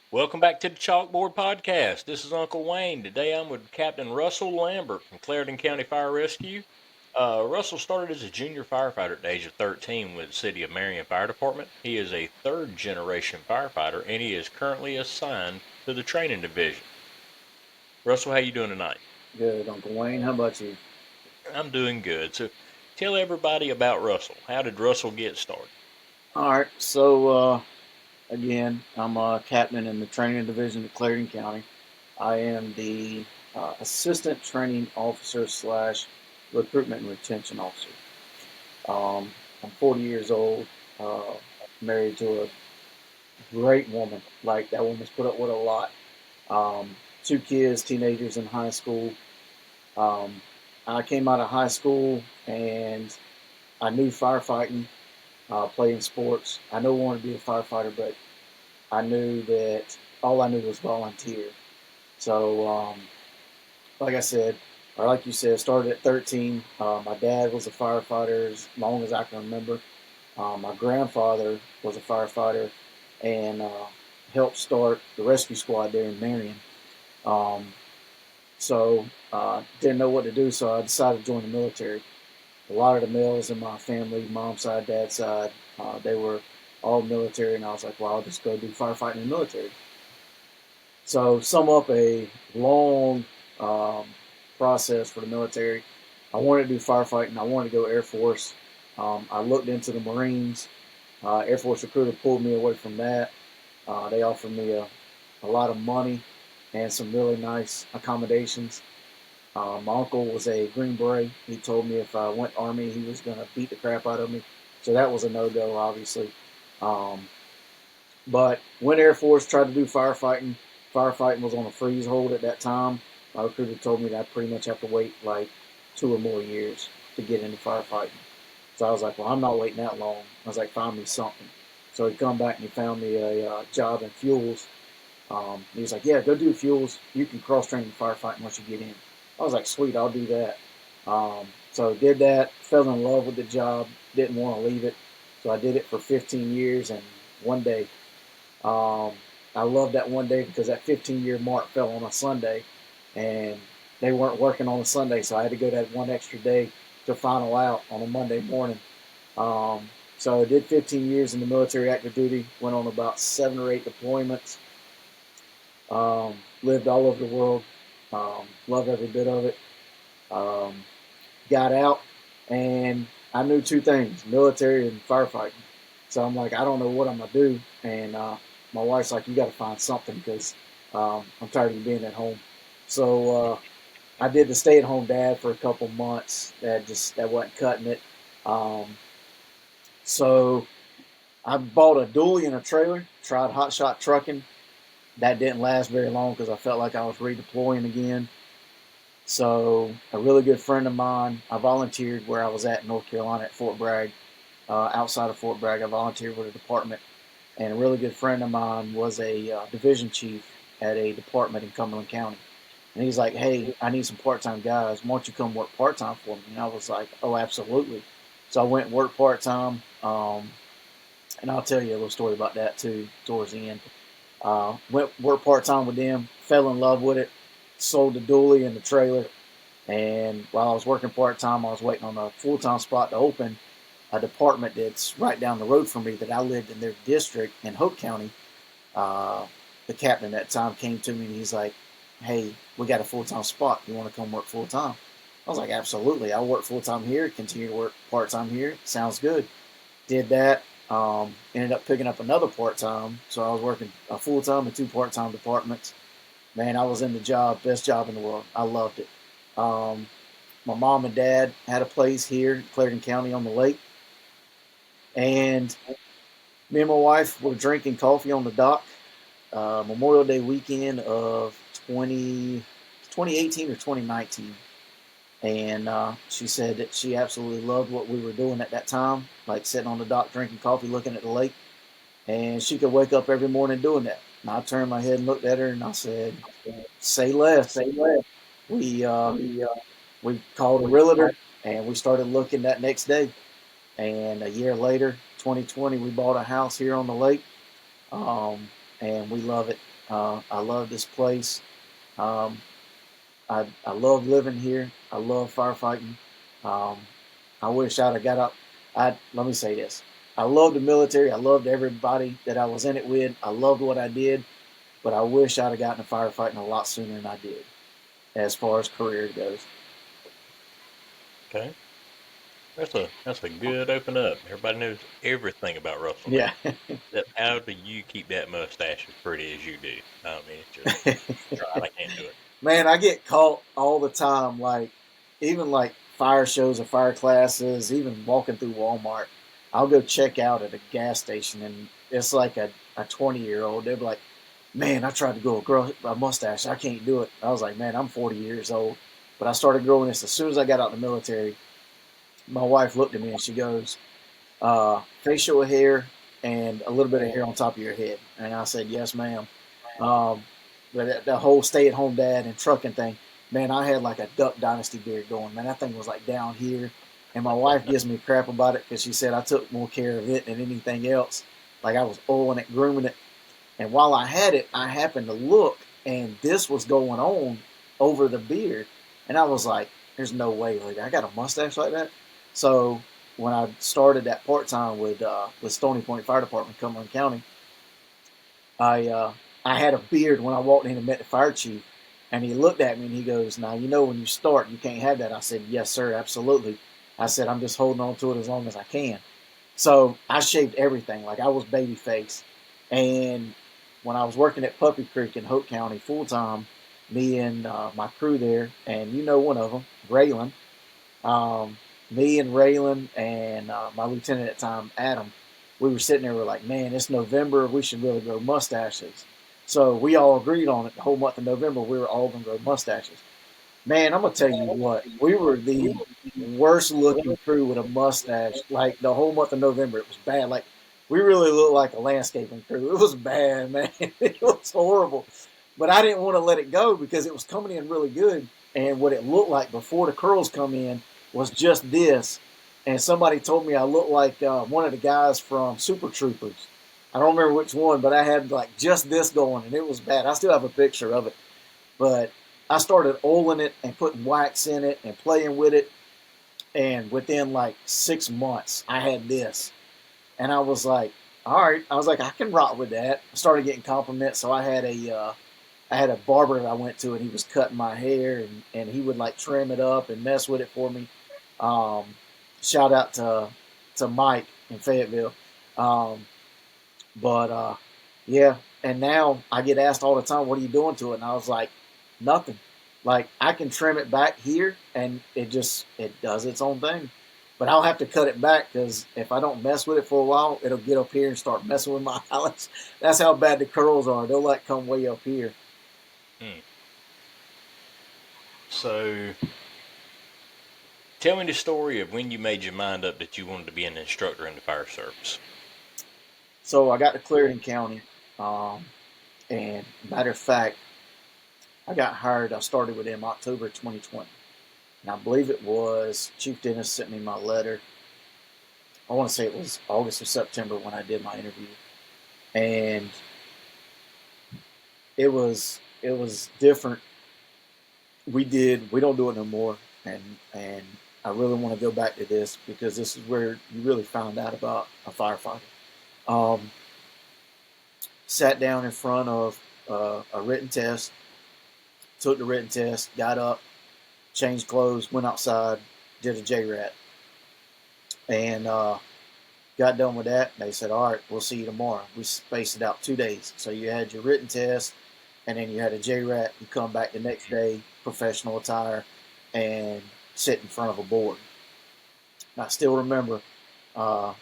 Welcome back to the Chalkboard Podcast. This is Uncle Wayne. Today I'm with Captain Russell Lambert from Clarendon County Fire Rescue. Russell started as a junior firefighter at the age of 13 with the City of Marion Fire Department. He is a third generation firefighter and he is currently assigned to the training division. Russell, how you doing tonight? Good, Uncle Wayne. How about you? I'm doing good. So tell everybody about Russell. How did Russell get started? All right. So again, I'm a captain in the training division of Clarendon County. I am the assistant training officer slash recruitment and retention officer. I'm 40 years old, uh, married to a great woman. Like that woman's put up with a lot. Two kids, teenagers in high school. Um, I came out of high school and I knew firefighting, playing sports. I knew I wanted to be a firefighter, but I knew that all I knew was volunteer. So, like I said, or like you said, started at 13. My dad was a firefighter as long as I can remember. My grandfather was a firefighter and helped start the rescue squad there in Marion. Um, so, didn't know what to do, so I decided to join the military. A lot of the males in my family, mom's side, dad's side, they were all military, and I was like, well, I'll just go do firefighting in the military. So, sum up a long um, process for the military. I wanted to do firefighting. I wanted to go Air Force. I looked into the Marines. Air Force recruiter pulled me away from that. They offered me a lot of money and some really nice accommodations. My uncle was a Green Beret. He told me if I went Army, he was going to beat the crap out of me. So that was a no-go, obviously. Um, but went Air Force, tried to do firefighting. Firefighting was on a freeze hold at that time. My recruiter told me that I pretty much have to wait like 2 or more years to get into firefighting. So I was like, well, I'm not waiting that long. I was like, find me something. So he come back and he found me a job in fuels. He was like, yeah, go do fuels. You can cross-train in firefighting once you get in. I was like, sweet, I'll do that. So did that, fell in love with the job, didn't want to leave it. So I did it for 15 years and one day. Um, I loved that one day because that 15-year mark fell on a Sunday and they weren't working on a Sunday. So I had to go that one extra day to final out on a Monday morning. So I did 15 years in the military active duty, went on about 7 or 8 deployments, lived all over the world, loved every bit of it. Um, got out, and I knew two things: military and firefighting. So I'm like, I don't know what I'm gonna do, and my wife's like, you got to find something because I'm tired of you being at home. So I did the stay-at-home dad for a couple months. That wasn't cutting it. Um, so I bought a dually and a trailer. Tried hot shot trucking. That didn't last very long because I felt like I was redeploying again. So a really good friend of mine, I volunteered where I was at in North Carolina at Fort Bragg. Outside of Fort Bragg, I volunteered with a department, and a really good friend of mine was a division chief at a department in Cumberland County. And he's like, "Hey, I need some part-time guys. Why don't you come work part-time for me?" And I was like, "Oh, absolutely." So I went and worked part-time, and I'll tell you a little story about that too towards the end. Went work part-time with them, fell in love with it, sold the dually and the trailer, and while I was working part time, I was waiting on a full time spot to open. A department that's right down the road from me that I lived in their district in Hope County. Uh, the captain at that time came to me and he's like, "Hey, we got a full time spot. You want to come work full time?" I was like, "Absolutely. I'll work full time here. Continue to work part time here. Sounds good." Did that. Ended up picking up another part time, so I was working a full time and two part time departments. Man, I was in the job, best job in the world. I loved it. Um, my mom and dad had a place here in Clarendon County on the lake, and me and my wife were drinking coffee on the dock Memorial Day weekend of 2018 or 2019. And she said that she absolutely loved what we were doing at that time, like sitting on the dock drinking coffee, looking at the lake. And she could wake up every morning doing that. And I turned my head and looked at her, and I said, "Say less." Say less. We We, we called a we realtor, and we started looking that next day. And a year later, 2020, we bought a house here on the lake, um, and we love it. I love this place. Um, I love living here. I love firefighting. Um, I wish I'd have got up. Let me say this. I loved the military. I loved everybody that I was in it with. I loved what I did, but I wish I'd have gotten to firefighting a lot sooner than I did, as far as career goes. Okay. That's a good open up. Everybody knows everything about Russell Yeah. now. How do you keep that mustache as pretty as you do? I mean, it's just tried. I can't do it. Man, I get caught all the time, like even like fire shows or fire classes, even walking through Walmart. I'll go check out at a gas station, and it's like a 20-year-old. They're like, "Man, I tried to grow a mustache. I can't do it." I was like, "Man, I'm 40 years old," but I started growing this as soon as I got out of the military. My wife looked at me and she goes, "Facial hair and a little bit of hair on top of your head," and I said, "Yes, ma'am." Um, but the whole stay-at-home dad and trucking thing, man, I had like a Duck Dynasty beard going. Man, that thing was like down here, and my wife gives me crap about it because she said I took more care of it than anything else. Like I was oiling it, grooming it, and while I had it, I happened to look, and this was going on over the beard, and I was like, "There's no way, like I got a mustache like that." So when I started that part time with Stony Point Fire Department, Cumberland County, I uh, I had a beard when I walked in and met the fire chief, and he looked at me and he goes, "Now you know when you start, you can't have that." I said, "Yes, sir, absolutely." I said, "I'm just holding on to it as long as I can." So I shaved everything, like I was baby face. And when I was working at Puppy Creek in Hope County full time, me and my crew there, and you know one of them, Raylan, um, me and Raylan and my lieutenant at the time, Adam, we were sitting there. We're like, "Man, it's November. We should really grow mustaches." So we all agreed on it. The whole month of November, we were all going to grow mustaches. Man, I'm gonna tell you what, we were the worst looking crew with a mustache. Like the whole month of November, it was bad. Like we really looked like a landscaping crew. It was bad, man. It was horrible. But I didn't want to let it go because it was coming in really good. And what it looked like before the curls come in was just this. And somebody told me I looked like one of the guys from Super Troopers. I don't remember which one, but I had like just this going, and it was bad. I still have a picture of it, but I started oiling it and putting wax in it and playing with it. And within like 6 months, I had this. And I was like, all right. I was like, I can rock with that. I started getting compliments. So I had a barber that I went to, and he was cutting my hair, and he would like trim it up and mess with it for me. Um, Shout out to Mike in Fayetteville. Um, but yeah, and now I get asked all the time, "What are you doing to it?" And I was like, "Nothing. Like I can trim it back here, and it does its own thing. But I'll have to cut it back because if I don't mess with it for a while, it'll get up here and start messing with my eyelids. That's how bad the curls are. They'll like come way up here." Hmm. So, tell me the story of when you made your mind up that you wanted to be an instructor in the fire service. So I got to Clarendon County, um, and matter of fact, I got hired. I started with them October 2020. And I believe it was Chief Dennis sent me my letter. I want to say it was August or September when I did my interview, and it was different. We don't do it no more, and I really want to go back to this because this is where you really found out about a firefighter. Um, Sat down in front of a written test, took the written test, got up, changed clothes, went outside, did a JRAT, and got done with that. They said, "All right, we'll see you tomorrow." We spaced it out 2 days. So you had your written test, and then you had a JRAT. You come back the next day, professional attire, and sit in front of a board. And I still remember uh,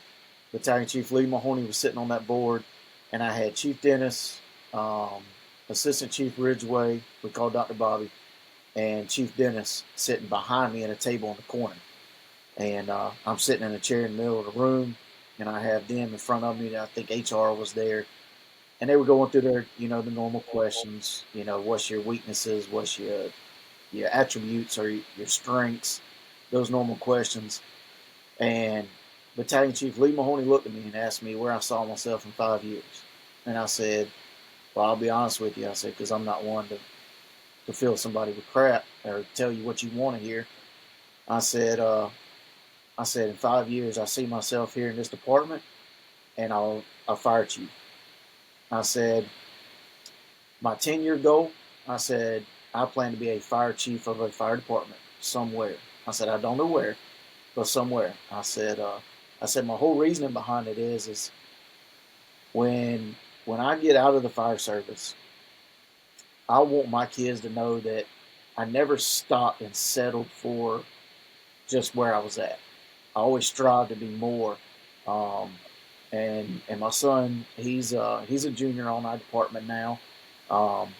Battalion Chief Lee Mahoney was sitting on that board, and I had Chief Dennis, um, Assistant Chief Ridgway, we call Dr. Bobby, and Chief Dennis sitting behind me at a table in the corner. And I'm sitting in a chair in the middle of the room, and I have them in front of me. I think HR was there, and they were going through their, the normal questions. What's your weaknesses? What's your attributes or your strengths? Those normal questions. And Battalion Chief Lee Mahoney looked at me and asked me where I saw myself in 5 years, and I said Well, I'll be honest with you. I said, because I'm not one to fill somebody with crap or tell you what you want to hear. I said, in 5 years, I see myself here in this department, and I'll fire chief. I said, my 10-year goal. I said, I plan to be a fire chief of a fire department somewhere. I said, I don't know where, but somewhere. I said, my whole reasoning behind it is when when I get out of the fire service, I want my kids to know that I never stopped and settled for just where I was at. I always strive to be more. Um, and my son, he's a junior on our department now. Um,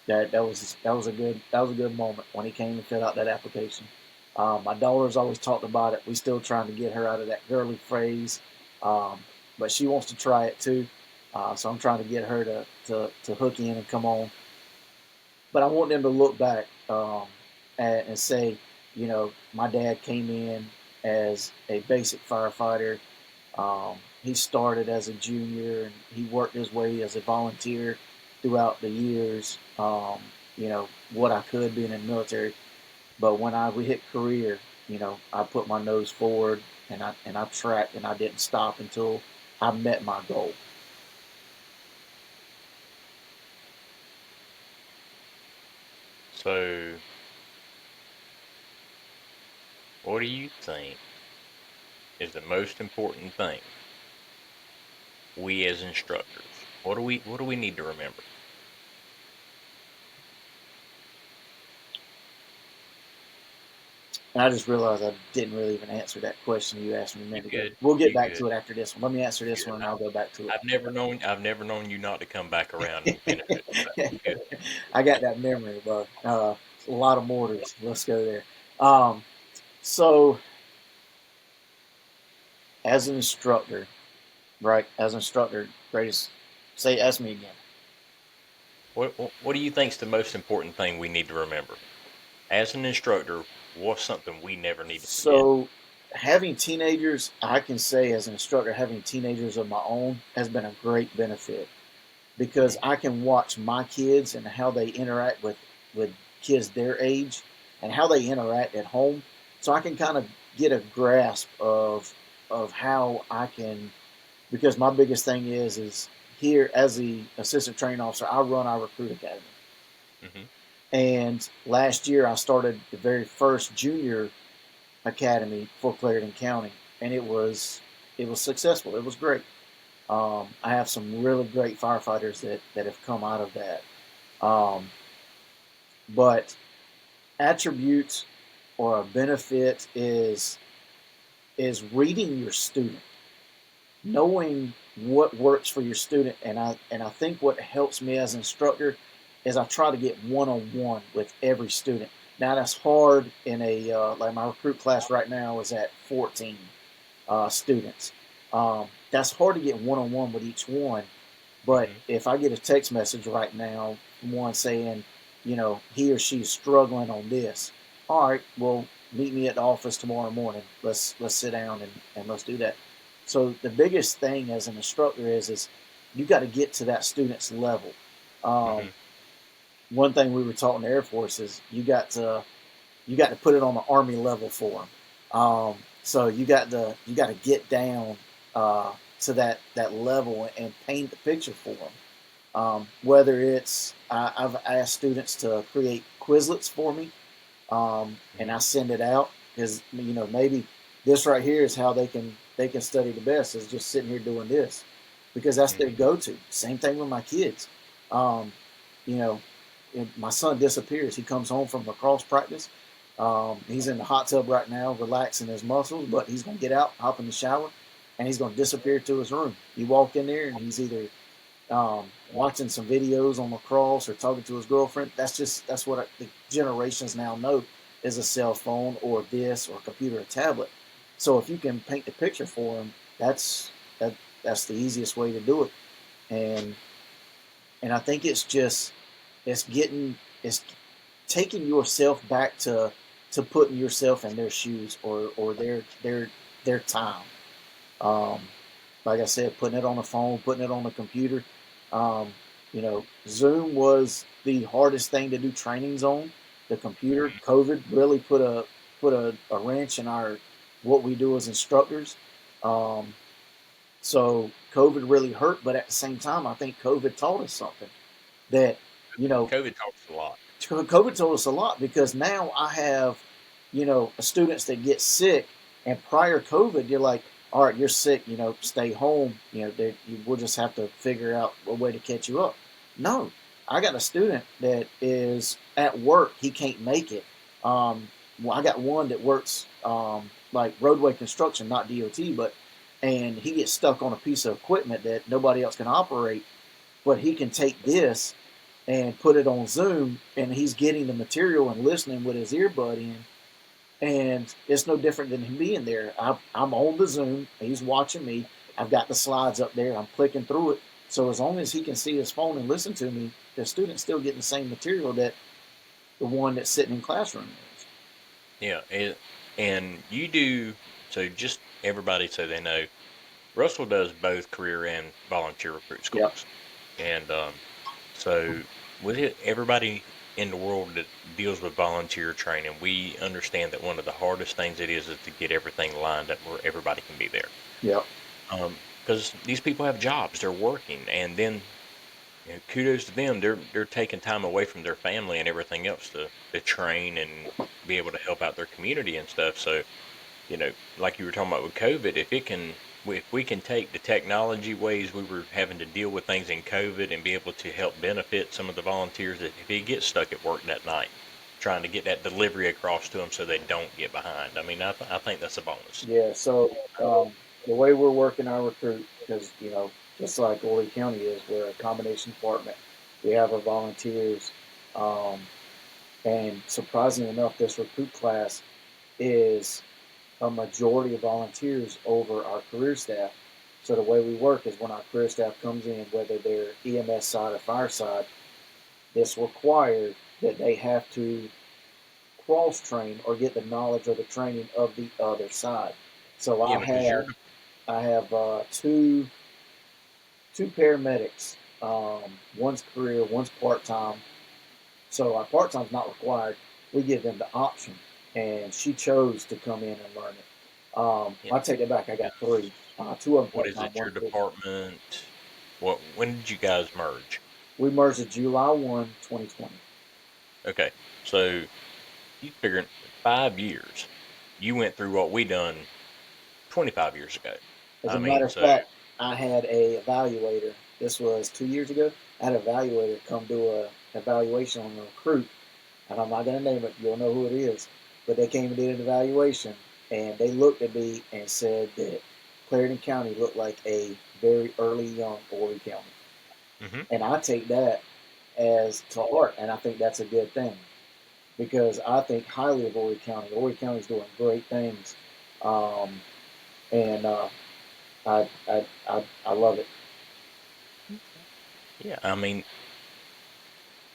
that was a good moment when he came and filled out that application. My daughter's always talked about it. We still trying to get her out of that girly phase, um, but she wants to try it too. So I'm trying to get her to hook in and come on. But I want them to look back and say, my dad came in as a basic firefighter. He started as a junior and he worked his way as a volunteer throughout the years. What I could being in the military, but when we hit career, I put my nose forward and I tracked and I didn't stop until I met my goal. So, what do you think is the most important thing we as instructors? What do we need to remember? And I just realized I didn't really even answer that question you asked me a You minute ago. good? We'll get You back good? to it after this one. Let me answer You this good? one and I'll go back to I've never known you not to come back around and finish it. So it. you good? I got that memory, but a lot of mortars. Let's go there. Um, so, as an instructor, right? As an instructor, greatest. Ask me again. What do you think's the most important thing we need to remember as an instructor? What's something we never need to forget? So, having teenagers, I can say as an instructor, having teenagers of my own has been a great benefit because Mhm. I can watch my kids and how they interact with kids their age and how they interact at home. So I can kind of get a grasp of how I can, because my biggest thing is here as the assistant training officer, I run our recruit academy. Mhm. And last year I started the very first junior academy for Clarendon County, and it was successful. It was great. I have some really great firefighters that have come out of that. Um, but attributes or a benefit is reading your student, knowing what works for your student, and I think what helps me as an instructor is I try to get one on one with every student. Now that's hard in a like my recruit class right now is at 14 students. That's hard to get one on one with each one. But Mhm. if I get a text message right now from one saying, he or she is struggling on this, all right, well, meet me at the office tomorrow morning. Let's sit down and let's do that. So the biggest thing as an instructor is you got to get to that student's level. Um, Mhm. one thing we were taught in the Air Force is you got to put it on the Army level for them. So you got to get down to that level and paint the picture for them. Whether it's I've asked students to create Quizlets for me, and Mhm. I send it out because maybe this right here is how they can study the best is just sitting here doing this because that's their Mhm. go-to. Same thing with my kids. Um, you know, my son disappears. He comes home from lacrosse practice. He's in the hot tub right now, relaxing his muscles, but he's going to get out, hop in the shower, and he's going to disappear to his room. You walk in there, and he's either watching some videos on lacrosse or talking to his girlfriend. That's what the generations now know is a cell phone or this or a computer or tablet. So if you can paint the picture for them, that that's the easiest way to do it. And and I think it's taking yourself back to putting yourself in their shoes or their time. Um, like I said, putting it on the phone, putting it on the computer. Um, Zoom was the hardest thing to do trainings on. The computer, COVID really put a wrench in our what we do as instructors. Um, so COVID really hurt, but at the same time, I think COVID taught us something that you know COVID taught us a lot. COVID told us a lot because now I have, students that get sick, and prior COVID, you're like, all right, you're sick, stay home, we'll just have to figure out a way to catch you up. No, I got a student that is at work, he can't make it. Well, I got one that works like roadway construction, not DOT, and he gets stuck on a piece of equipment that nobody else can operate, but he can take this and put it on Zoom, and he's getting the material and listening with his earbud in, and it's no different than him being there. I'm on the Zoom, he's watching me. I've got the slides up there. I'm clicking through it. So as long as he can see his phone and listen to me, the student's still getting the same material that the one that's sitting in classroom is. Yeah, and you do, so just everybody so they know, Russell does both career and volunteer recruit Yep. schools. And so with it, everybody in the world that deals with volunteer training, we understand that one of the hardest things it is to get everything lined up where everybody can be there. Yep. Because these people have jobs, they're working, and then kudos to them, they're taking time away from their family and everything else to train and be able to help out their community and stuff. So like you were talking about with COVID, if we can take the technology ways we were having to deal with things in COVID and be able to help benefit some of the volunteers that if they get stuck at work that night, trying to get that delivery across to them so they don't get behind. I mean, I think that's a bonus. Yeah. So the way we're working our recruit, because just like Horry County is, we're a combination department. We have our volunteers, um, and surprisingly enough, this recruit class is a majority of volunteers over our career staff. So the way we work is when our career staff comes in, whether they're EMS side or fire side, it's required that they have to cross train or get the knowledge or the training of the other side. So Yeah, I because you're have I have two paramedics. One's career, one's part time. So our part time's not required. We give them the option, and she chose to come in and learn it. yeah. I take it back. I got three. Two of them What part is time, it? one Your full. department? When did you guys merge? We merged at July 1, 2020. Okay, so you figuring 5 years. You went through what we done 25 years ago. As I a matter mean, of so fact, I had a evaluator. This was 2 years ago. I had an evaluator come do a evaluation on a recruit, and I'm not going to name it. You'll know who it is. But they came and did an evaluation, and they looked at me and said that Clarendon County looked like a very early young Horry County. hmm And I take that as to heart, and I think that's a good thing because I think highly of Horry County. Horry County's doing great things, um, and I love it. yeah, I mean,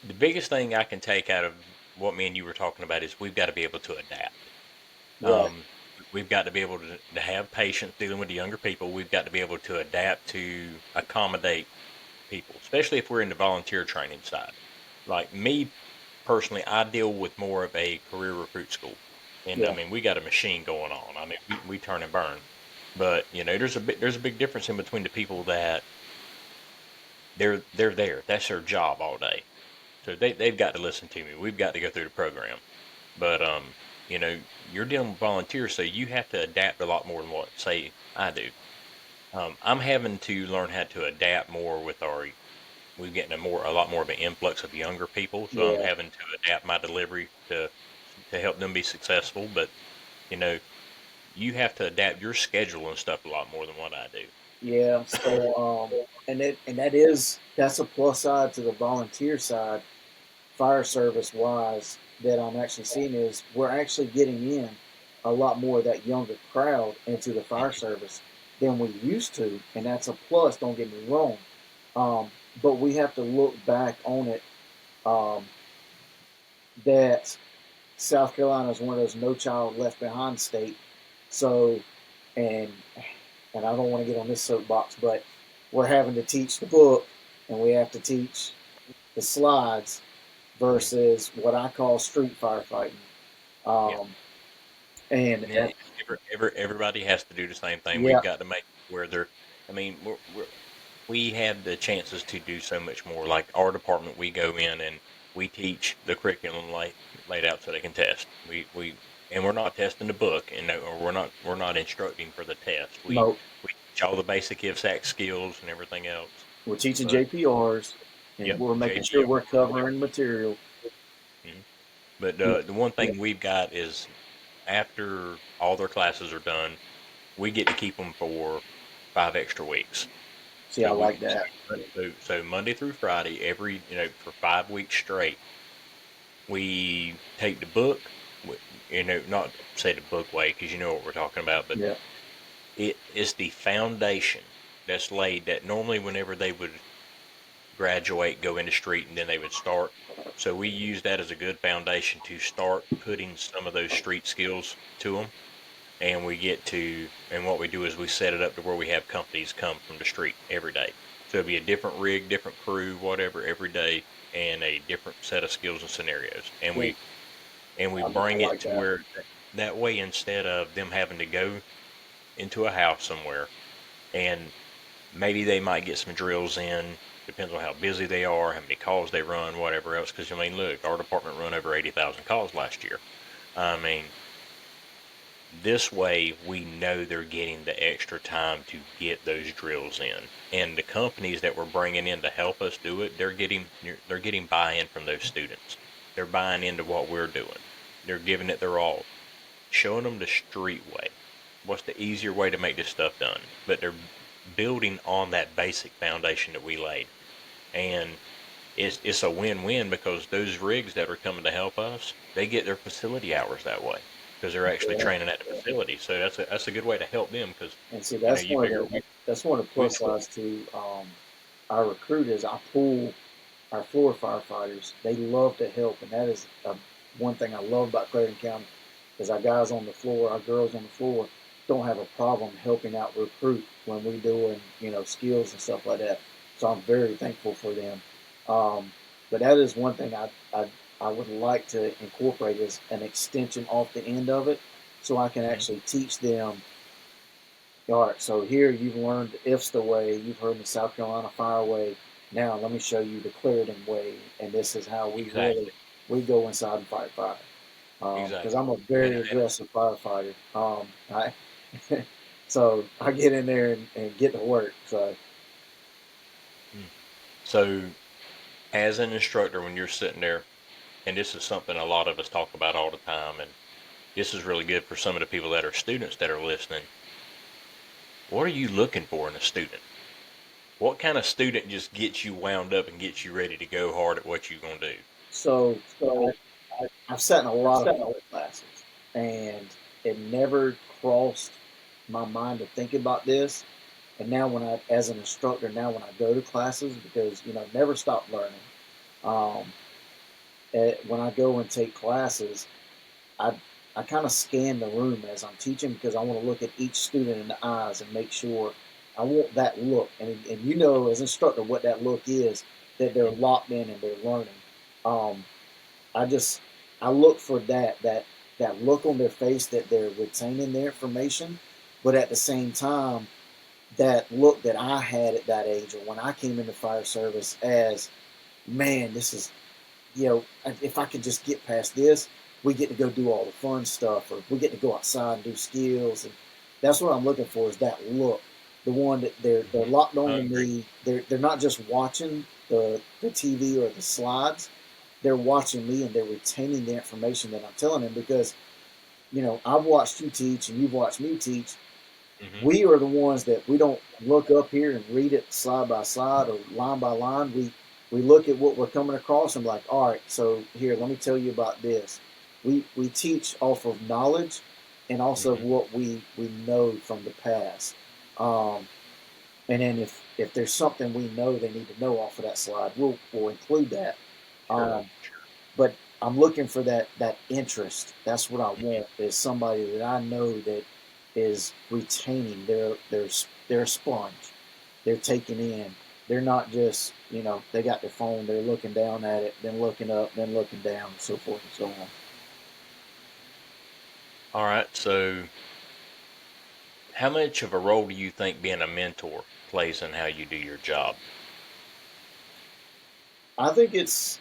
the biggest thing I can take out of what me and you were talking about is we've got to be able to adapt. Right. Um, we've got to be able to have patience dealing with the younger people. We've got to be able to adapt to accommodate people, especially if we're in the volunteer training side. Like me personally, I deal with more of a career recruit school, and I Yeah. mean we got a machine going on. I mean we turn and burn, but there's a big difference in between the people that they're there. That's their job all day. So they've got to listen to me. We've got to go through the program. But you're dealing with volunteers, so you have to adapt a lot more than what say I do. I'm having to learn how to adapt more with our. We're getting a lot more of an influx of younger people, so I'm Yeah. having to adapt my delivery to help them be successful. But you know, you have to adapt your schedule and stuff a lot more than what I do. Yeah. So that's a plus side to the volunteer side, fire service wise, that I'm actually seeing is we're actually getting in a lot more of that younger crowd into the fire Mhm. service than we used to, and that's a plus. Don't get me wrong, but we have to look back on it. Um, that South Carolina is one of those no child left behind state. So, and and I don't want to get on this soapbox, but we're having to teach the book. and we have to teach the slides versus what I call street firefighting. Yeah. Um, and Yeah, everybody has to do the same thing. We've yeah, got to make where they're. I mean, we have the chances to do so much more. Like our department, we go in and we teach the curriculum laid out so they can test. And we're not testing the book, and or we're not instructing for the test. no, We teach all the basic IFSAC skills and everything else. we're teaching But JPRs, and yep, we're making sure JPR. we're Yep. covering material. Mhm. But Yeah. the one thing we've got is after all their classes are done, we get to keep them for 5 extra weeks. See, I So like that. so Monday through Friday, for 5 weeks straight, we take the book, not say the book way because you know what we're talking about, but Yeah. it is the foundation that's laid that normally whenever they would graduate, go into street, and then they would start. So we use that as a good foundation to start putting some of those street skills to them. And what we do is we set it up to where we have companies come from the street every day. So it'll be a different rig, different crew, whatever, every day, and a different set of skills and scenarios. And Yeah. we I bring it like to that. where that way, instead of them having to go into a house somewhere, and maybe they might get some drills in, depends on how busy they are, how many calls they run, whatever else. Because I mean, look, our department run over 80,000 calls last year. I mean, this way, we know they're getting the extra time to get those drills in, and the companies that we're bringing in to help us do it, they're getting buy-in from those students. They're buying into what we're doing. They're giving it their all, showing them the street way. What's the easier way to make this stuff done? But they're building on that basic foundation that we laid, and it's a win-win because those rigs that are coming to help us, they get their facility hours that way because they're actually Yeah. training at the facility. So that's a good way to help them because And see, you figure that's one of the we plus sides to our recruiters. I pull our floor firefighters. They love to help, and that is one thing I love about Clarendon County is our guys on the floor, our girls on the floor don't have a problem helping out recruit when we doing skills and stuff like that. So I'm very thankful for them. Um, but that is one thing I would like to incorporate as an extension off the end of it, so I can Mhm. actually teach them. All right, so here you've learned the IFSTA way, you've heard the South Carolina Fire way. Now let me show you the Clarendon way, and this is how Exactly, we go inside and fight fire. Because exactly. I'm a And, very aggressive firefighter. So I get in there and get to work. So so, as an instructor, when you're sitting there, and this is something a lot of us talk about all the time, and this is really good for some of the people that are students that are listening. What are you looking for in a student? What kind of student just gets you wound up and gets you ready to go hard at what you're going to do? so I've sat in a lot of fire classes, and it never crossed my mind to think about this. And now as an instructor, now when I go to classes, because never stop learning. Um, when I go and take classes, I I kind of scan the room as I'm teaching because I want to look at each student in the eyes and make sure I want that look. And as an instructor what that look is, that they're locked in and they're learning. Um, I just I look for that look on their face that they're retaining their information, but at the same time that look that I had at that age or when I came into fire service as, man, this is, if I could just get past this, we get to go do all the fun stuff, or we get to go outside and do skills, and that's what I'm looking for is that look, the one that they're Mhm. locked on I to agree. me. They're not just watching the TV or the slides. They're watching me and they're retaining the information that I'm telling them because I've watched you teach and you've watched me teach. Hmm. We are the ones that we don't look up here and read it slide by slide or line by line. We look at what we're coming across and like, all right, so here, let me tell you about this. We teach off of knowledge and also Hmm. what we know from the past. Um, and then if there's something we know they need to know off of that slide, we'll include that. Sure. Um, but I'm looking for that interest. That's what I Mhm. want is somebody that I know that is retaining. They're a sponge. They're taking in. they're not just, they got their phone, they're looking down at it, then looking up, then looking down, so forth and so on. All right. So, how much of a role do you think being a mentor plays in how you do your job? I think it's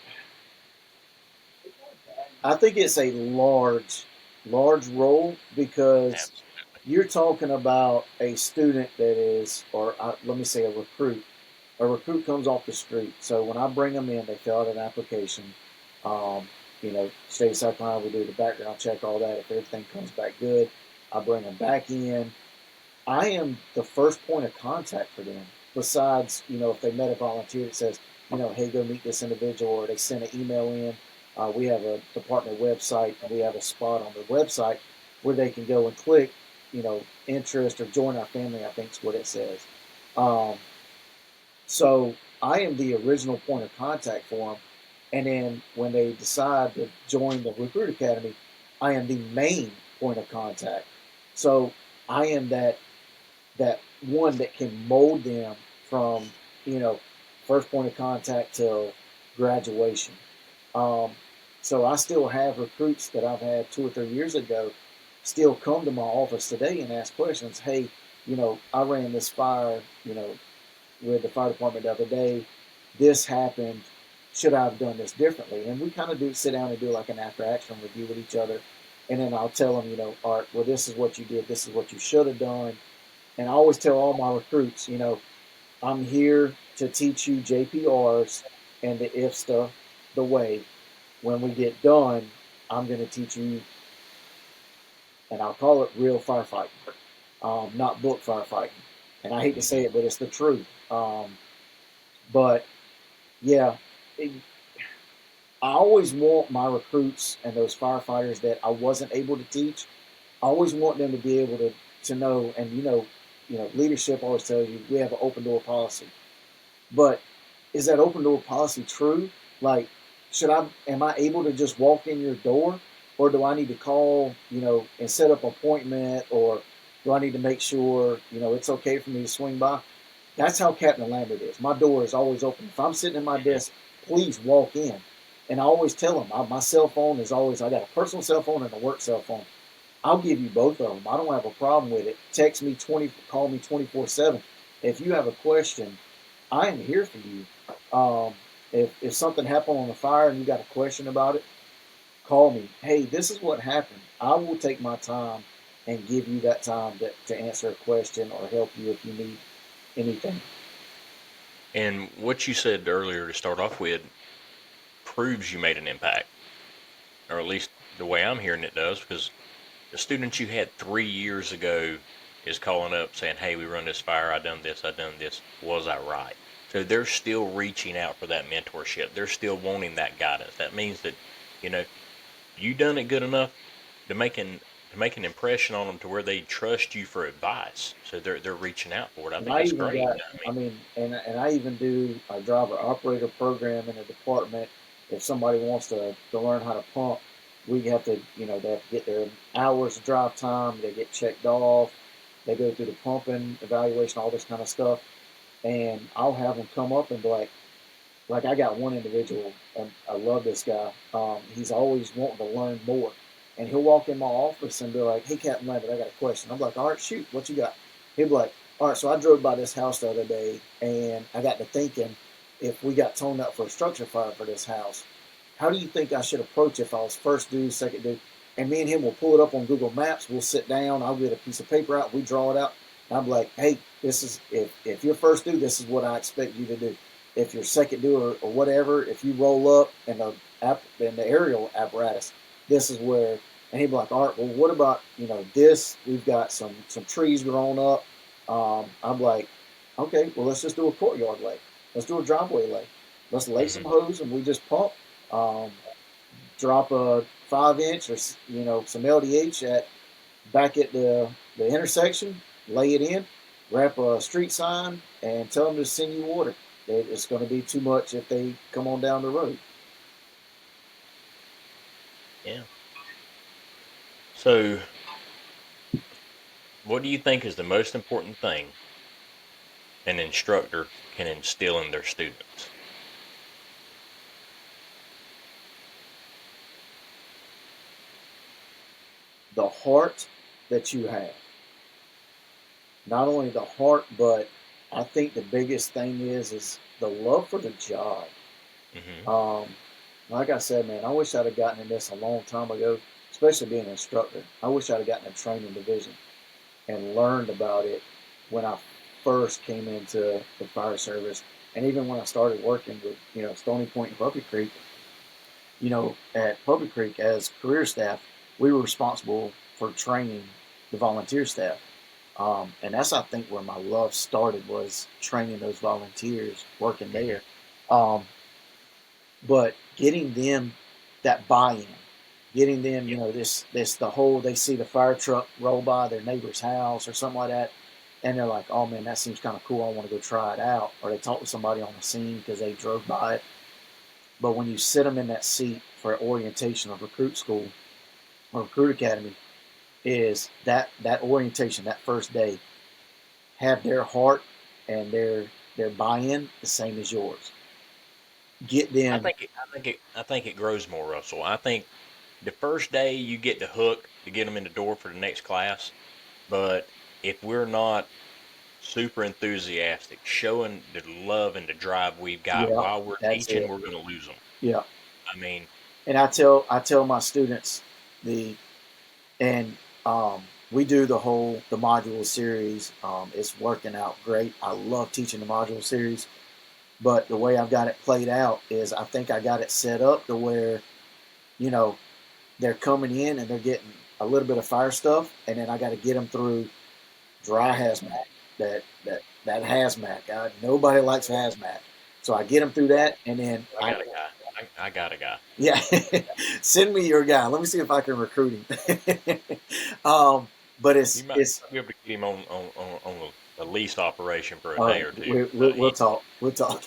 I think it's a large role because Absolutely. you're talking about a student that is, or let me say a recruit. A recruit comes off the street. So when I bring them in, they fill out an application. Um, state of South Carolina, we do the background check, all that. If everything comes back good, I bring them back in. I am the first point of contact for them. Besides, if they met a volunteer that says, hey, go meet this individual, or they send an email in. We have a department website, and we have a spot on the website where they can go and click, interest or join our family. I think is what it says. Um, so I am the original point of contact for them. And then when they decide to join the Recruit Academy, I am the main point of contact. So I am that one that can mold them from, you know, first point of contact till graduation. Um, so I still have recruits that I've had 2 or 3 years ago still come to my office today and ask questions. Hey, I ran this fire, with the fire department the other day. This happened. Should I have done this differently? And we kind of do sit down and do like an after action review with each other. And then I'll tell them, Art, well, this is what you did. This is what you should have done. And I always tell all my recruits, I'm here to teach you JPRs and the if stuff the way. When we get done, I'm going to teach you, and I'll call it real firefighting, not book firefighting. And I hate to say Hmm. it, but it's the truth. But yeah, it, I always want my recruits and those firefighters that I wasn't able to teach. I always want them to be able to know, and leadership always tells you we have an open door policy. But is that open door policy true? Like, am I able to just walk in your door, or do I need to call, and set up an appointment, or do I need to make sure, it's okay for me to swing by? That's how Captain Lambert is. My door is always open. If I'm sitting at my desk, please walk in. And I always tell them, my cell phone is always, I got a personal cell phone and a work cell phone. I'll give you both of them. I don't have a problem with it. Text me call me 24/7. If you have a question, I am here for you. If something happened on the fire and you got a question about it, call me. Hey, this is what happened. I will take my time and give you that time to answer a question or help you if you need anything. And what you said earlier to start off with proves you made an impact, or at least the way I'm hearing it does, because the student you had 3 years ago is calling up saying, "Hey, we run this fire. I done this. I done this. Was I right?" So they're still reaching out for that mentorship. They're still wanting that guidance. That means that you know you done it good enough to make an impression on them to where they trust you for advice. So they're reaching out for it. I And think I that's even great. got, I I mean, mean, and I even do a driver operator program in a department. If somebody wants to learn how to pump, we have to, they have to get their hours of drive time. They get checked off. They go through the pumping evaluation, all this kind of stuff. And I'll have them come up and be like I got one individual, and I love this guy. He's always wanting to learn more, and he'll walk in my office and be like, "Hey, Captain Lambert, I got a question." I'm like, "All right, shoot, what you got?" He'll be like, "All right, so I drove by this house the other day, and I got to thinking, if we got toned up for a structure fire for this house, how do you think I should approach if I was first due, second due?" And me and him will pull it up on Google Maps. We'll sit down. I'll get a piece of paper out. We draw it out. And I'm like, "Hey, this is if you're first due, this is what I expect you to do. If you're second due or whatever, if you roll up in the aerial apparatus, this is where." And he'd be like, "All right, well, what about this? We've got some trees grown up." I'm like, "Okay, well, let's just do a courtyard lay. Let's do a driveway lay. Let's lay some hmm hose and we just pump. Um, Drop a 5 inch or some LDH back at the intersection, lay it in, wrap a street sign, and tell them to send you water. It's going to be too much if they come on down the road." yeah. So, what do you think is the most important thing an instructor can instill in their students? The heart that you have. Not only the heart, but I think the biggest thing is the love for the job. Mm-hmm. Um, like I said, man, I wish I'd have gotten in this a long time ago, especially being an instructor. I wish I'd have gotten a training division and learned about it when I first came into the fire service, and even when I started working with Stony Point and Puppy Creek. At Puppy Creek as career staff, we were responsible for training the volunteer staff. And that's, I think, where my love started, was training those volunteers working Mm-hmm. there. Um, but getting them that buy-in, getting them, Yeah. this the whole, they see the fire truck roll by their neighbor's house or something like that, and they're like, oh man, that seems kind of cool. I want to go try it out. Or they talk to somebody on the scene because they drove by it. But when you sit them in that seat for orientation of recruit school or recruit academy, is that orientation, that first day, have their heart and their buy-in the same as yours. Get I them. think it, I think it, I think it grows more, Russell. I think the first day you get the hook to get them in the door for the next class, but if we're not super enthusiastic, showing the love and the drive we've got Yeah, while we're that's teaching, it. we're going to lose them. Yeah, I mean, and I tell my students the and we do the module series. It's working out great. I love teaching the module series, but the way I've got it played out is, I think I got it set up to where, you know they're coming in and they're getting a little bit of fire stuff, and then I got to get them through dry hazmat. That hazmat. God, nobody likes hazmat, so I get them through that, and then I got a guy. I got a guy. yeah, send me your guy. Let me see if I can recruit him. But You it's might it's be able to get him on a lease operation for a day or two. we'll talk. We'll talk.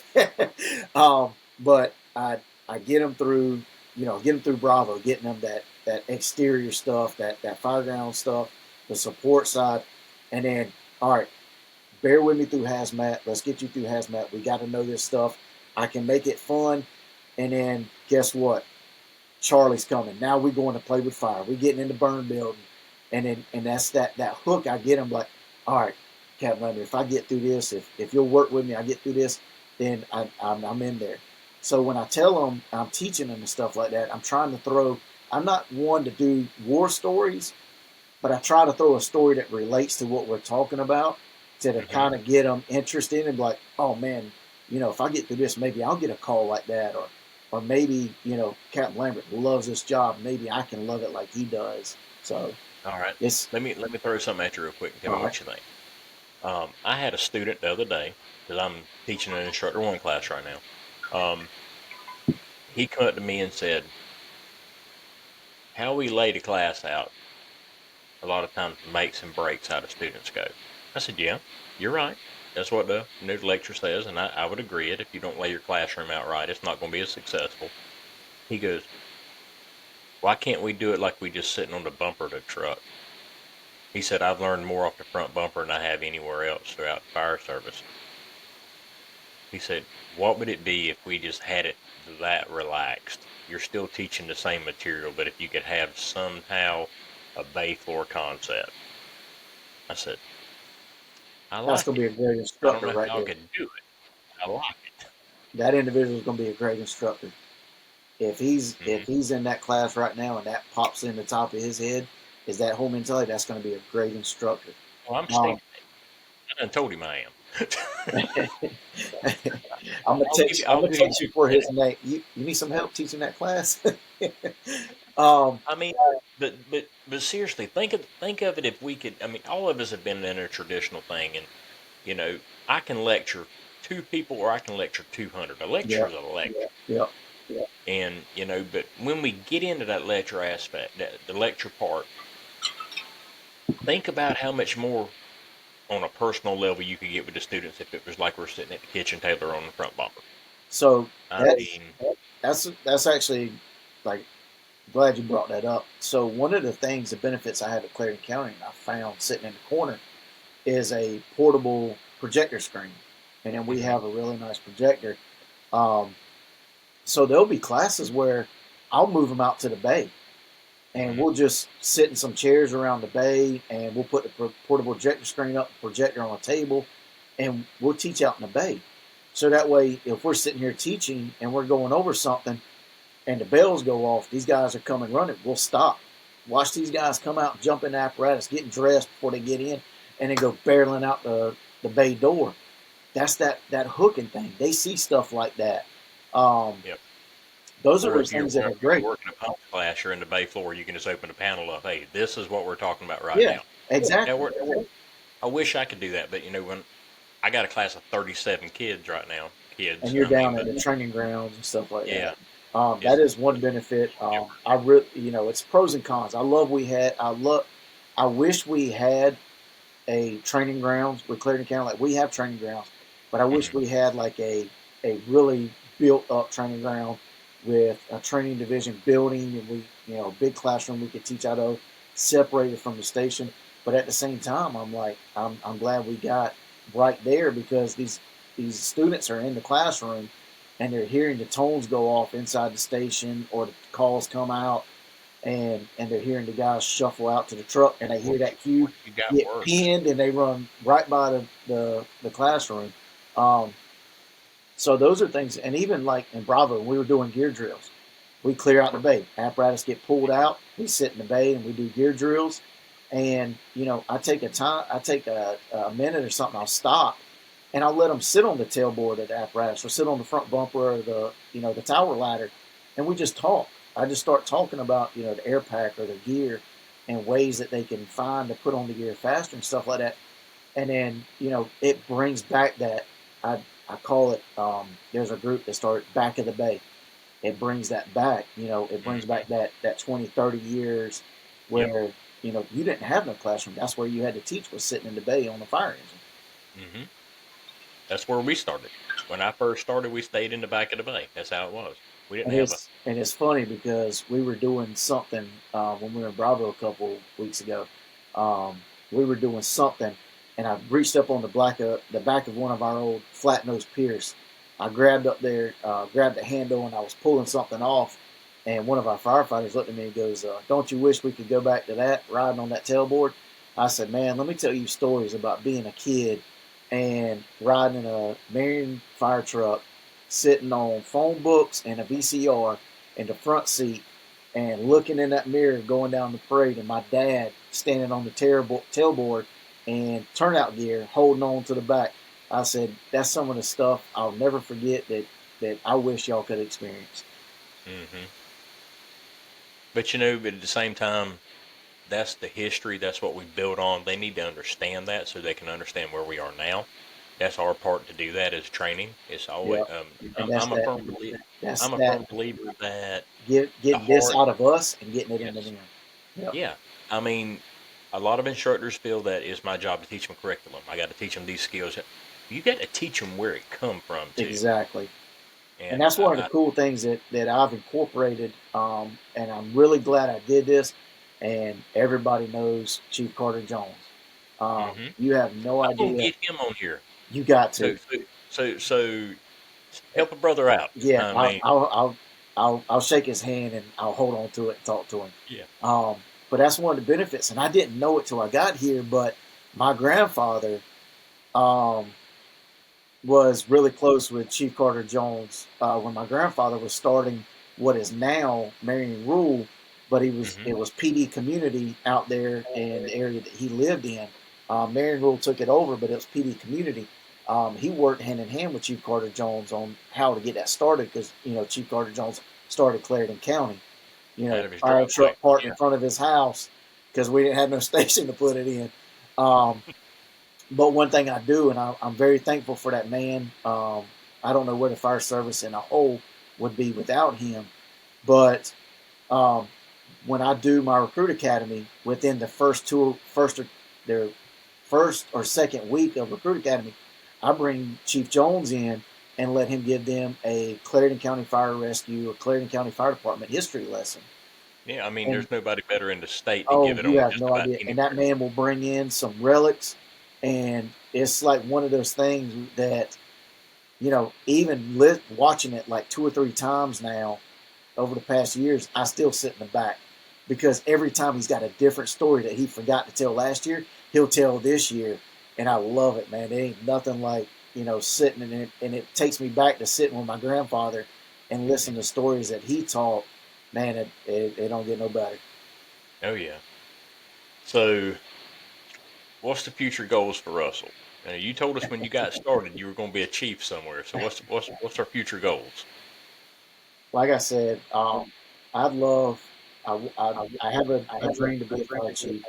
But I get them through, get them through Bravo, getting them that exterior stuff, that fireground stuff, the support side, and then, all right, bear with me through hazmat. Let's get you through hazmat. We got to know this stuff. I can make it fun, and then guess what? Charlie's coming. Now we're going to play with fire. We're getting into burn building, and that's that hook. I get them like, all right, Captain Lambert, if I get through this, if you'll work with me, I get through this, then I'm in there. So when I tell them I'm teaching them and stuff like that, I'm trying to throw. I'm not one to do war stories, but I try to throw a story that relates to what we're talking about, to Mm-hmm. kind of get them interested and be like, oh man, if I get through this, maybe I'll get a call like that, or maybe Captain Lambert loves this job, maybe I can love it like he does. So All right. it's Let me throw something at you real quick and tell all me right. what you think. I had a student the other day, because I'm teaching an instructor one class right now. He come up to me and said, "How we lay the class out a lot of times makes and breaks how the students go." I said, "Yeah, you're right. That's what the new lecture says, and I would agree it. If you don't lay your classroom out right, it's not going to be as successful." He goes, "Why can't we do it like we just sitting on the bumper of the truck?" He said, "I've learned more off the front bumper than I have anywhere else throughout the fire service." He said, "What would it be if we just had it that relaxed? You're still teaching the same material, but if you could have somehow a bay floor concept." I said, "I That's like going to it. be a great I don't instructor know right how I there. could do it. I like it." That individual is going to be a great instructor. If Hmm. he's in that class right now and that pops in the top of his head, is that whole mentality, that's going to be a great instructor. Well, I'm Um, stating it. I done told him I am. I'm gonna I'll give text. you. I'm I'll gonna give him text you some for credit. his name. You need some help teaching that class? um, I mean, but seriously, think of it. If we could, I mean, all of us have been in a traditional thing, and you know, I can lecture two people or I can lecture 200. A lecture yeah, is a lecture. yeah, And, but when we get into that lecture aspect, the lecture part, think about how much more on a personal level you could get with the students if it was like we're sitting at the kitchen table or on the front bumper. So I that's mean, that's actually, like, glad you brought that up. So one of the things, the benefits I have at Clarendon County, and I found sitting in the corner, is a portable projector screen. and then we Mm-hmm. have a really nice projector. Um, so there'll be classes where I'll move them out to the bay, and Mm-hmm. we'll just sit in some chairs around the bay, and we'll put the portable projector screen up, projector on a table, and we'll teach out in the bay. So that way, if we're sitting here teaching and we're going over something, and the bells go off, these guys are coming running. We'll stop, watch these guys come out, jump in the apparatus, getting dressed before they get in, and then go barreling out the bay door. That's that hooking thing. They see stuff like that. Um, Yep. those are Or those if you're things that are great. working a pump class, you're in the bay floor, you can just open the panel up. Hey, this is what we're talking about right Yeah, now. Now, exactly. I wish I could do that, but when I got a class of 37 kids right now, And kids. you're I mean, down but at the training grounds and stuff like that. yeah, That it's is one benefit. I really, it's pros and cons. I wish we had a training grounds with Clarendon County. Like we have training grounds, but I wish mm-hmm. we had like a really built up training ground with a training division building, and big classroom we could teach out of, separated from the station. But at the same time, I'm glad we got right there, because these students are in the classroom and they're hearing the tones go off inside the station, or the calls come out, and they're hearing the guys shuffle out to the truck, and And they hear that cue what you got get worse? pinned, and they run right by the classroom. Um, so those are things, and even like in Bravo, when we were doing gear drills, we clear out the bay. Apparatus get pulled out. We sit in the bay and we do gear drills. And I take a minute or something. I'll stop, and I'll let them sit on the tailboard of the apparatus, or sit on the front bumper, or the tower ladder, and we just talk. I just start talking about the air pack or the gear, and ways that they can find to put on the gear faster and stuff like that. And then it brings back that I call it. There's a group that started back of the bay. It brings that back. It brings Mm-hmm. back that 20, 30 years Yep. where you didn't have no classroom. That's where you had to teach, was sitting in the bay on the fire engine. Mm-hmm. That's where we started. When I first started, we stayed in the back of the bay. That's how it was. We didn't And have a. it's funny because we were doing something when we were in Bravo a couple weeks ago. Um, we were doing something, and I reached up on the back of one of our old flat nose Pierce. I grabbed up there, grabbed the handle, and I was pulling something off. And one of our firefighters looked at me and goes, "Don't you wish we could go back to that, riding on that tailboard?" I said, "Man, let me tell you stories about being a kid and riding in a Marion fire truck, sitting on phone books and a VCR in the front seat, and looking in that mirror going down the parade, and my dad standing on the tailboard and turnout gear holding on to the back." I said, "That's some of the stuff I'll never forget, that I wish y'all could experience." Mm-hmm. But but at the same time, that's the history. That's what we built on. They need to understand that so they can understand where we are now. That's our part to do that as training. It's always. Yeah, and that's I'm a that. firm believer. That's I'm a that. firm believer that the Getting this heart. out of us and getting it into Yes. them. Yep. Yeah. I mean, a lot of instructors feel that it's my job to teach them curriculum. I got to teach them these skills. You got to teach them where it come from too. Exactly. And And that's one of the cool things that I've incorporated. And I'm really glad I did this. And everybody knows Chief Carter Jones. hmm You have no I'm gonna idea. get him on here. You got So to. so help a brother out. Yeah, I mean, I'll shake his hand, and I'll hold on to it and talk to him. yeah. Um, but that's one of the benefits, and I didn't know it till I got here. But my grandfather um, was really close with Chief Carter Jones when my grandfather was starting what is now Marion Rural, but hmm it was PD Community out there in the area that he lived in. Marion Rural took it over, but it was PD Community. He worked hand in hand with Chief Carter Jones on how to get that started, because Chief Carter Jones started Clarendon County. Out of his Fire driveway. truck parked Yeah. in front of his house because we didn't have no station to put it in. Um, but one thing I do, and I'm very thankful for that man. I don't know where the fire service in a whole would be without him. But um, when I do my recruit academy, within the their first or second week of recruit academy, I bring Chief Jones in and let him give them a Clarendon County Fire Rescue or Clarendon County Fire Department history lesson. Yeah. I mean, And there's nobody better in the state to oh, give it you on have just no about idea. And that anywhere. man will bring in some relics, and it's like one of those things that even watching it like 2 or 3 times now over the past years, I still sit in the back because every time he's got a different story that he forgot to tell last year, he'll tell this year, and I love it, man. There ain't nothing like sitting in it, and it takes me back to sitting with my grandfather and listening to stories that he taught. Man, it don't get no better. Oh yeah. So, what's the future goals for Russell? You told us when you got started you were going to be a chief somewhere. So what's our future goals? Like I said, I'd love. I have a dream to be a fire chief.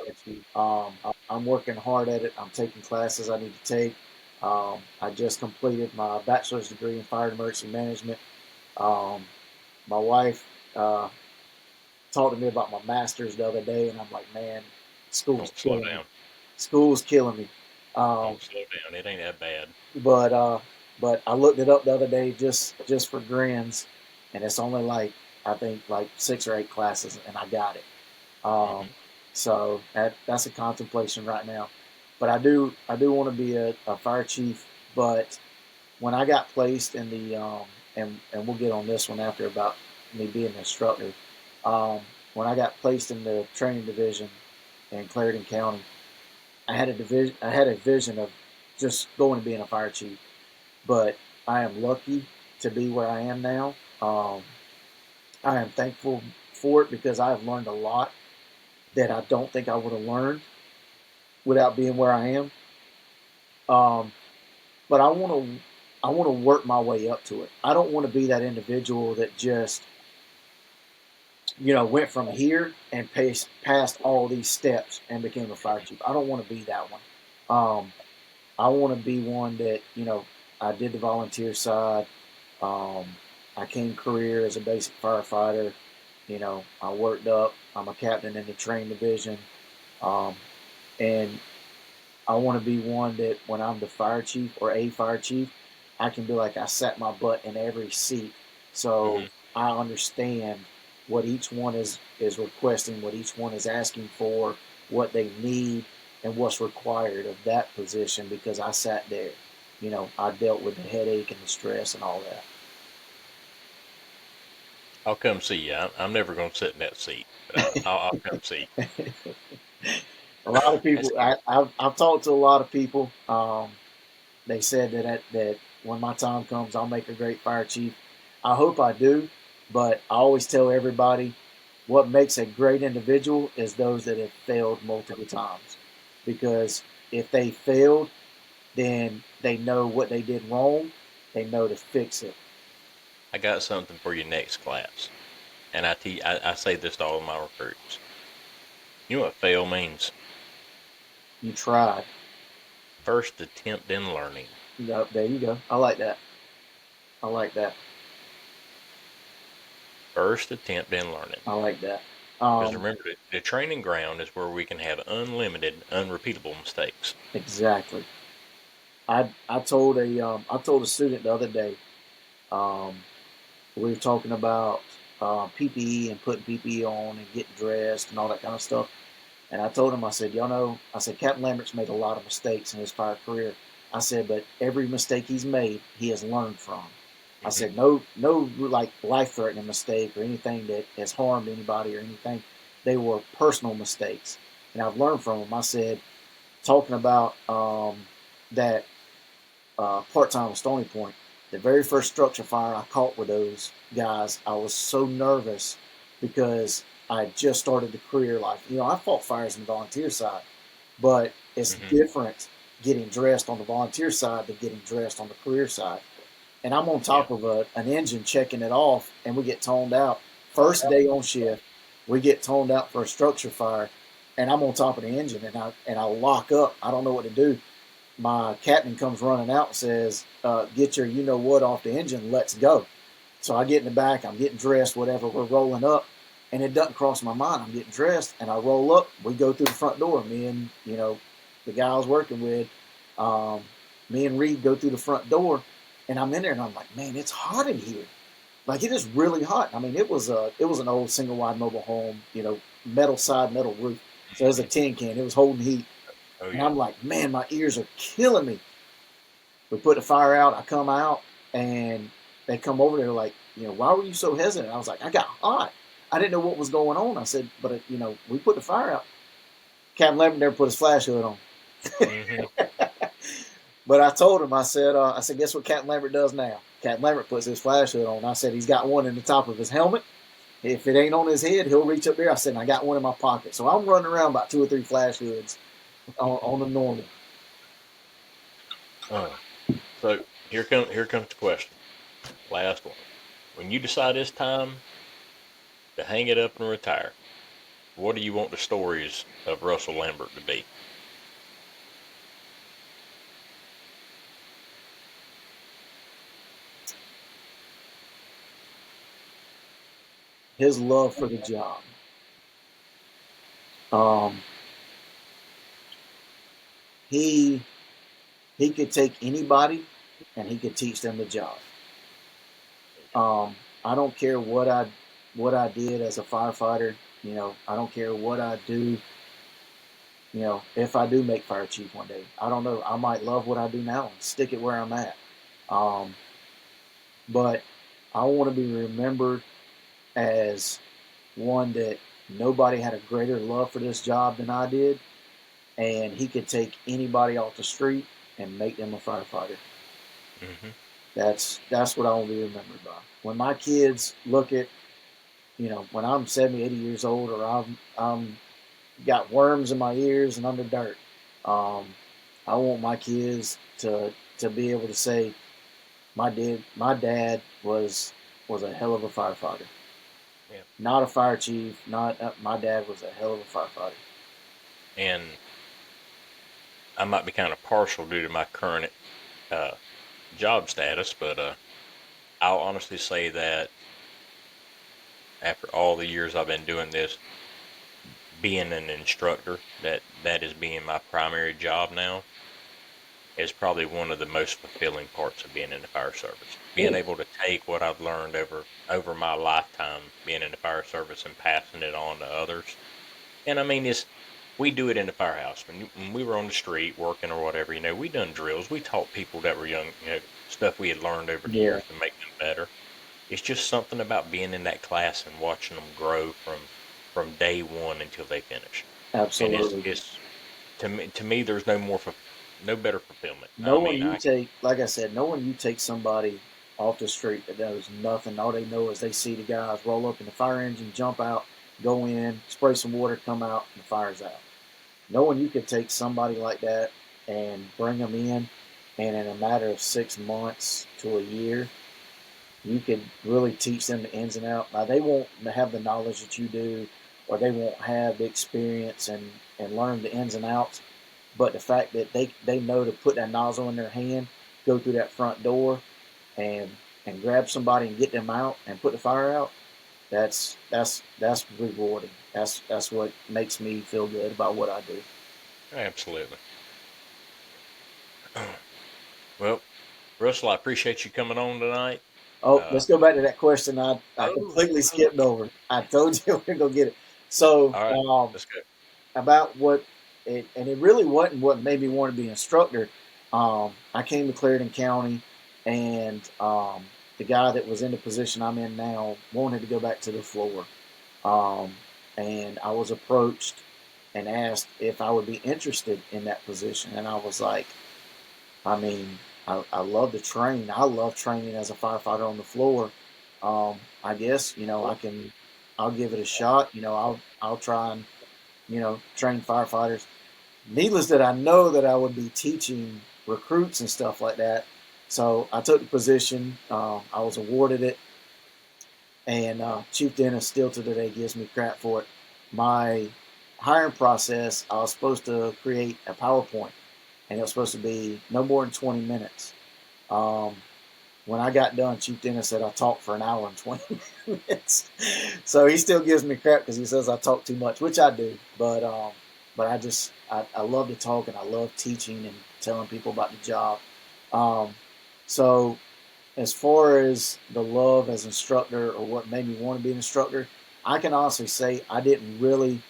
I'm working hard at it. I'm taking classes I need to take. I just completed my bachelor's degree in fire and emergency management. Um, my wife talked to me about my master's the other day, and I'm like, man, school's Don't slow killing me. down. School's killing me. Um, Don't slow down. It ain't that bad. but uh, but I looked it up the other day just for grins, and it's only like I think like 6 or 8 classes, and I got it. Um, Hmm. so that's a contemplation right now. But I do want to be a fire chief. But when I got placed in the and we'll get on this one after about me being an instructor. Um, when I got placed in the training division in Clarendon County, I had a vision of just going to being a fire chief. But I am lucky to be where I am now. I am thankful for it because I have learned a lot that I don't think I would have learned without being where I am. Um, but I want to work my way up to it. I don't want to be that individual that just went from here and passed all these steps and became a fire chief. I don't want to be that one. Um, I want to be one that I did the volunteer side. Um, I came career as a basic firefighter. I worked up. I'm a captain in the train division, um, and I want to be one that when I'm the fire chief or a fire chief, I can be like I sat my butt in every seat, so Hmm. I understand what each one is requesting, what each one is asking for, what they need, and what's required of that position because I sat there. I dealt with the headache and the stress and all that. I'll come see you. I'm never going to sit in that seat, but I'll come see. A lot of That's people, good. I've talked to a lot of people. They said that when my time comes, I'll make a great fire chief. I hope I do, but I always tell everybody what makes a great individual is those that have failed multiple times. Because if they failed, then they know what they did wrong, they know to fix it. I got something for your next class, and I say this to all of my recruits. You know what fail means? You tried. First attempt in learning. There you go. I like that. I like that. First attempt in learning. I like that. Because Um, remember, the training ground is where we can have unlimited, unrepeatable mistakes. exactly. I told a student the other day. Um, we were talking about PPE and putting PPE on and getting dressed and all that kind of stuff. And I told him, I said, y'all know, I said, Captain Lambert's made a lot of mistakes in his fire career. I said, but every mistake he's made, he has learned from. I Hmm. said, no, like life threatening mistake or anything that has harmed anybody or anything. They were personal mistakes. And I've learned from them. I said, talking about that part time with Stony Point. The very first structure fire I caught with those guys, I was so nervous because I had just started the career life. I fought fires in the volunteer side, but it's Hmm. different getting dressed on the volunteer side than getting dressed on the career side. And I'm on Yeah. top of an engine checking it off, and we get toned out. First day on shift, we get toned out for a structure fire, and I'm on top of the engine, and I lock up. I don't know what to do. My captain comes running out and says, "Get your you know what off the engine. Let's go." So I get in the back. I'm getting dressed. Whatever. We're rolling up, and it doesn't cross my mind. I'm getting dressed, and I roll up. We go through the front door. Me and the guy I was working with, um, me and Reed go through the front door, and I'm in there, and I'm like, man, it's hot in here. Like it is really hot. I mean, it was an old single wide mobile home, metal side, metal roof. So it was a Hmm. tin can. It was holding heat. Oh And yeah. I'm like, man, my ears are killing me. We put the fire out. I come out. and they come over there like, why were you so hesitant? I was like, I got hot. I didn't know what was going on. I said, but we put the fire out. Captain Lambert never put his flash hood on. Mm-hmm. But I told him, I said, guess what Captain Lambert does now? Captain Lambert puts his flash hood on. I said, he's got one in the top of his helmet. If it ain't on his head, he'll reach up there. I said, I got one in my pocket. So I'm running around about 2 or 3 flash hoods on the normal. So here comes the question. Last one. When you decide it's time to hang it up and retire, what do you want the stories of Russell Lambert to be? His love for the job. He could take anybody and he could teach them the job. I don't care what I did as a firefighter. I don't care what I do. If I do make fire chief one day, I don't know. I might love what I do now and stick it where I'm at. But I want to be remembered as one that nobody had a greater love for this job than I did, and he could take anybody off the street and make them a firefighter. Mm-hmm. That's what I want to be remembered by. When my kids look at, when I'm 70, 80 years old, or I'm got worms in my ears and under dirt, I want my kids to be able to say, my dad was a hell of a firefighter. Yeah. Not a fire chief. My dad was a hell of a firefighter. And I might be kind of partial due to my current job status, but I'll honestly say that after all the years I've been doing this, being an instructor, that is being my primary job now, is probably one of the most fulfilling parts of being in the fire service. Being able to take what I've learned over my lifetime being in the fire service and passing it on to others. And I mean, we do it in the firehouse. When we were on the street working or whatever, we done drills. We taught people that were young, stuff we had learned over the years to make them better. It's just something about being in that class and watching them grow from day one until they finish. Absolutely. And it's to me, there's no better fulfillment. Like I said, no one you take somebody off the street that knows nothing. All they know is they see the guys roll up in the fire engine, jump out, go in, spray some water, come out, and the fire's out. No one you could take somebody like that and bring them in, and in a matter of 6 months to a year, you could really teach them the ins and outs. Now, they won't have the knowledge that you do, or they won't have the experience and learn the ins and outs. But the fact that they know to put that nozzle in their hand, go through that front door, and grab somebody and get them out and put the fire out, that's rewarding. That's what makes me feel good about what I do. Absolutely. Well, Russell, I appreciate you coming on tonight. Oh, let's go back to that question I completely skipped over. I told you we are going to get it. So, all right, let's go. About it really wasn't what made me want to be an instructor. I came to Clarendon County, and the guy that was in the position I'm in now wanted to go back to the floor. And I was approached and asked if I would be interested in that position. And I was like, I mean, I love to train. I love training as a firefighter on the floor. I guess, I'll give it a shot. I'll try and, train firefighters. Needless that I know that I would be teaching recruits and stuff like that. So I took the position. I was awarded it. And Chief Dennis still to today gives me crap for it. My hiring process, I was supposed to create a PowerPoint, and it was supposed to be no more than 20 minutes. When I got done, Chief Dennis said I talked for an hour and 20 minutes. So he still gives me crap because he says I talk too much, which I do. But I love to talk, and I love teaching and telling people about the job. So as far as the love as instructor or what made me want to be an instructor, I can honestly say I didn't really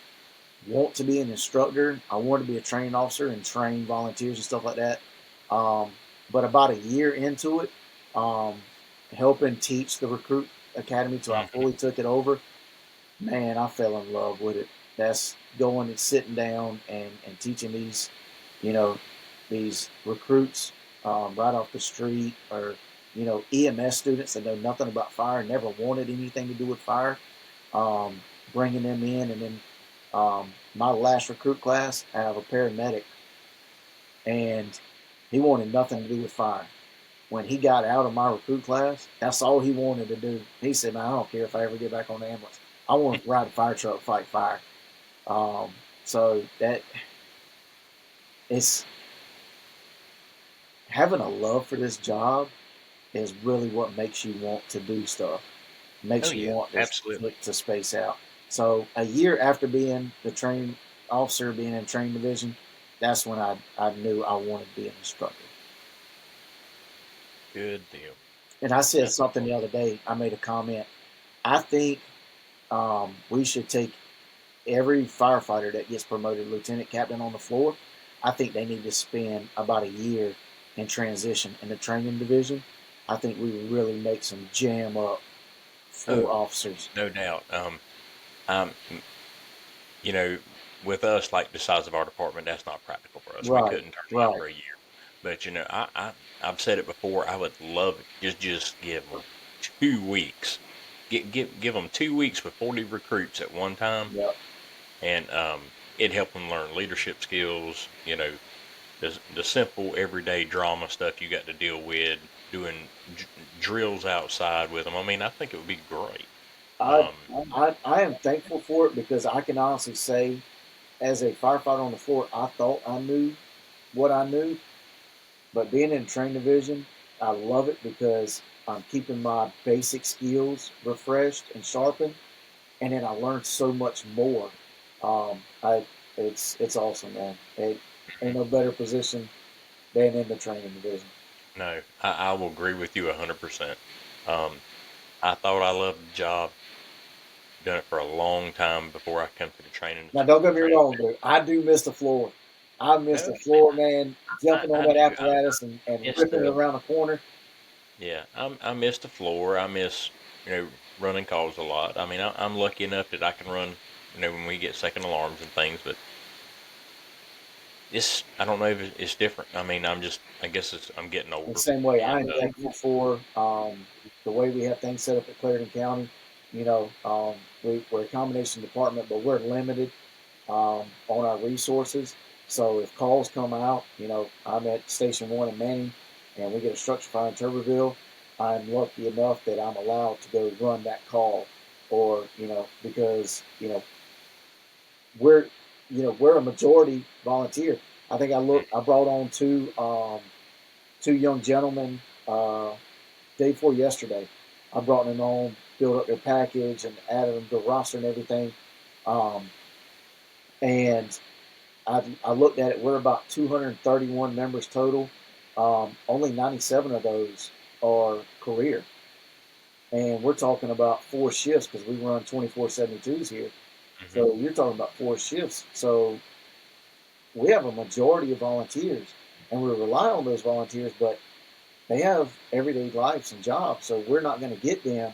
want to be an instructor. I wanted to be a training officer and train volunteers and stuff like that. But about a year into it, um, helping teach the recruit academy till I Hmm. fully took it over. Man, I fell in love with it. That's going and sitting down and teaching these, you know, these recruits right off the street, or EMS students that know nothing about fire, never wanted anything to do with fire, um, bringing them in. And then my last recruit class, I have a paramedic, and he wanted nothing to do with fire. When he got out of my recruit class, that's all he wanted to do. He said, "Man, I don't care if I ever get back on the ambulance. I want to ride a fire truck, fight fire." Um, so that it's having a love for this job is really what makes you want to do stuff. Oh Makes you yeah, want absolutely. to space out. So a year after being the training officer, being in training division, that's when I knew I wanted to be an instructor. Good deal. And I said That's something the awesome. other day. I made a comment. I think we should take every firefighter that gets promoted lieutenant captain on the floor. I think they need to spend about a year in transition in the training division. I think we really make some jam up Oh, for officers. no doubt. Um, you know, with us, like the size of our department, that's not practical for us. We Right, couldn't turn them out right. for a year. But I've said it before. I would love it. Just give them 2 weeks. Give them 2 weeks with 40 recruits at one time, Yep. and it helped them learn leadership skills. The simple everyday drama stuff you got to deal with, doing drills outside with them. I mean, I think it would be great. I, Um, I am thankful for it because I can honestly say, as a firefighter on the floor, I thought I knew what I knew, but being in the training division, I love it because I'm keeping my basic skills refreshed and sharpened, and then I learned so much more. I it's awesome, man. It ain't no better position than in the training division. no, I will agree with you 100%. Um, I thought I loved the job. Done it for a long time before I come to the training. Now, don't get me Training. wrong, dude. I do miss the floor. I miss Oh, the floor, man. Jumping on I that do. I apparatus and miss ripping it the around the corner. Yeah. I miss the floor. I miss running calls a lot. I mean, I'm lucky enough that I can run. When we get second alarms and things, but I don't know if it's different. I mean, I guess I'm getting The older, same way, I and am thankful for the way we have things set up at Clarendon County. We're a combination department, but we're limited on our resources. So if calls come out, I'm at Station 1 in Manning and we get a structure fire in Tuberville, I'm lucky enough that I'm allowed to go run that call. Or, because, we're, we're a majority volunteer. I think I brought on two young gentlemen day before yesterday. I brought them on, built up their package and added them to the roster and everything. Um, and I looked at it. We're about 231 members total. Only 97 of those are career, and we're talking about four shifts because we run 24/72s here. hmm So you're talking about four shifts. So we have a majority of volunteers, and we rely on those volunteers, but they have everyday lives and jobs. So we're not going to get them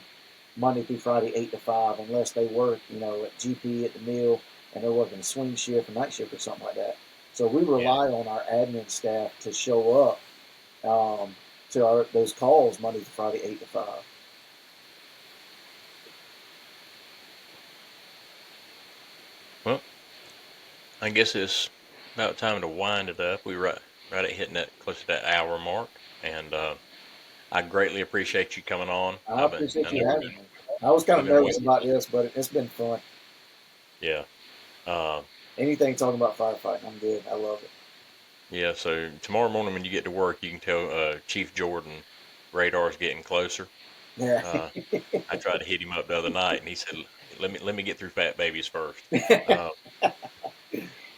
Monday through Friday, 8 to 5, unless they work, at GP at the mill and they're working a swing shift, a night shift, or something like that. So we yeah. rely on our admin staff to show up to those calls Monday through Friday, 8 to 5. Well, I guess it's about time to wind it up. We right at hitting that close to that hour mark, and I greatly appreciate you coming on. I appreciate I you know having me. I was kind we've of been nervous waiting. about this, but it's been fun. Yeah. Uh, Anything talking about firefighting, I'm good. I love it. yeah. So tomorrow morning when you get to work, you can tell Chief Jordan radar's getting closer. Yeah. Uh, I tried to hit him up the other night, and he said, "Let me get through fat babies first." Uh,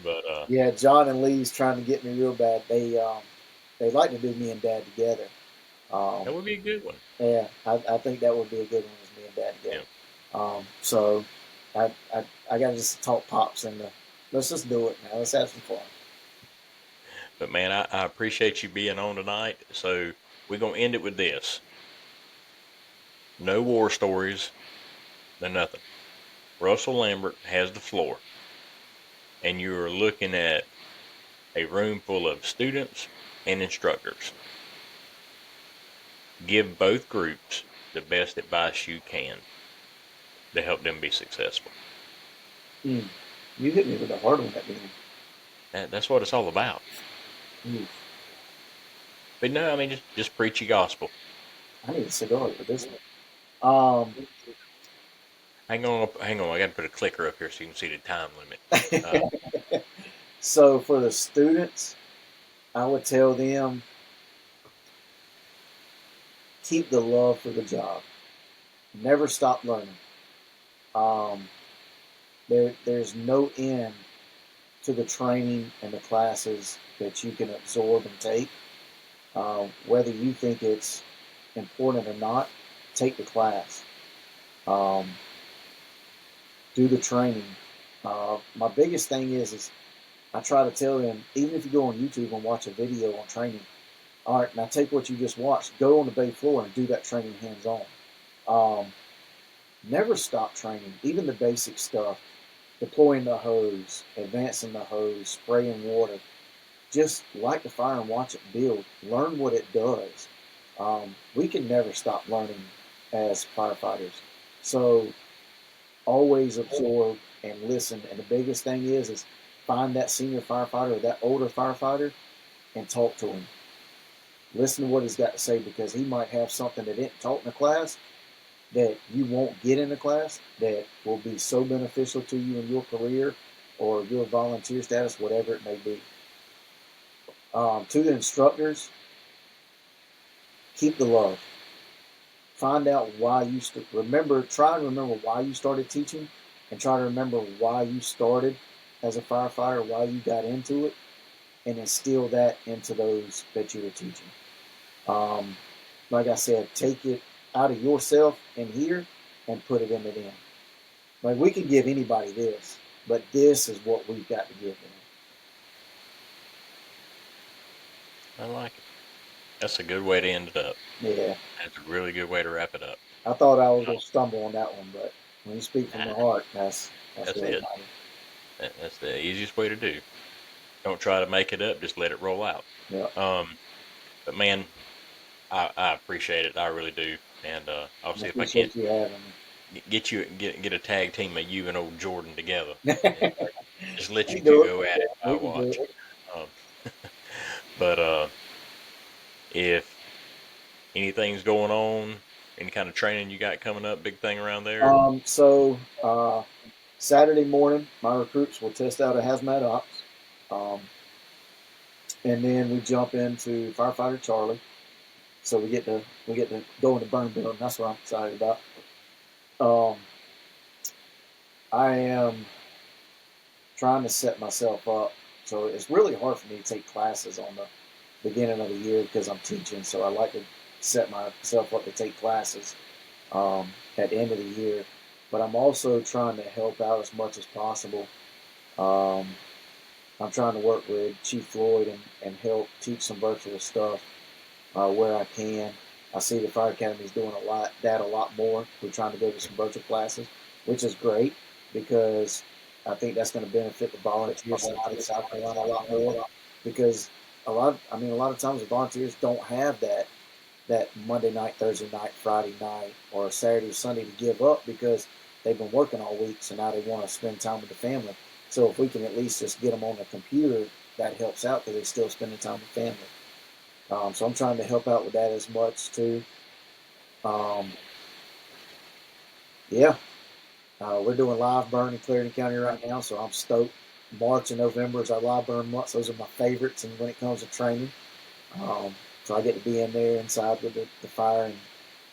but Yeah, John and Lee's trying to get me real bad. They like to do me and Dad together. Um, that would be a good one. yeah, I think that would be a good one with me and Dad Yeah. together. So I got to just talk pops and let's just do it, man. Let's have some fun. But man, I appreciate you being on tonight. So we're gonna end it with this. No war stories, no nothing. Russell Lambert has the floor, and you're looking at a room full of students and instructors. Give both groups the best advice you can to help them be successful. Mm. You hit me with a hard one at the end. That's what it's all about. Ooh, But no, I mean, just preach your gospel. I need a cigar for this one. Hang on. I got to put a clicker up here so you can see the time limit. Uh, So for the students, I would tell them keep the love for the job. Never stop learning. Um, there's no end to the training and the classes that you can absorb and take. Whether you think it's important or not, take the class. Um, do the training. My biggest thing is I try to tell them, even if you go on YouTube and watch a video on training, all right, now take what you just watched, go on the bay floor and do that training hands on. Um, Never stop training, even the basic stuff, deploying the hose, advancing the hose, spraying water. Just light the fire and watch it build. Learn what it does. We can never stop learning as firefighters. So always absorb and listen. And the biggest thing is find that senior firefighter or that older firefighter and talk to him. Listen to what he's got to say because he might have something that isn't taught in the class that you won't get in the class that will be so beneficial to you in your career or your volunteer status, whatever it may be. To the instructors, keep the love. Find out why you try to remember why you started teaching and try to remember why you started as a firefighter, why you got into it, and instill that into those that you were teaching. Um, like I said, take it out of yourself and here and put it into them. Like we can give anybody this, but this is what we've got to give them. I like it. That's a good way to end it up. Yeah, That's a really good way to wrap it up. I thought I was going to stumble on that one, but when you speak from the Nah, heart, that's that's what it. matters. That's the easiest way to do. Don't try to make it up. Just let it roll out. Yeah, Um, but man, I appreciate it. I really do. And I'll I see if I can't appreciate you having get a tag team of you and old Jordan together, me. and just let We you can two do it. go at it. I We can do watch. it. Um, but if anything's going on, any kind of training you got coming up, big thing around there. Saturday morning, my recruits will test out a hazmat ops, um, and then we jump into firefighter Charlie. So we get to go into burn building. That's what I'm excited about. Um, I am trying to set myself up. So it's really hard for me to take classes on the beginning of the year because I'm teaching. So I like to set myself up to take classes at the end of the year. But I'm also trying to help out as much as possible. Um, I'm trying to work with Chief Floyd and help teach some virtual stuff where I can. I see the Fire Academy is doing a lot more. We're trying to go to some virtual classes, which is great because I think that's going to benefit the volunteer side of South Carolina a lot more because a lot of times the volunteers don't have that Monday night, Thursday night, Friday night, or Saturday or Sunday to give up because they've been working all week, so now they want to spend time with the family. So if we can at least just get them on the computer, that helps out because they're still spending time with family. So I'm trying to help out with that as much too. Um, yeah, we're doing live burn in Clarendon County right now, so I'm stoked. March and November is our live burn months. Those are my favorites, and when it comes to training, so I get to be in there inside with the fire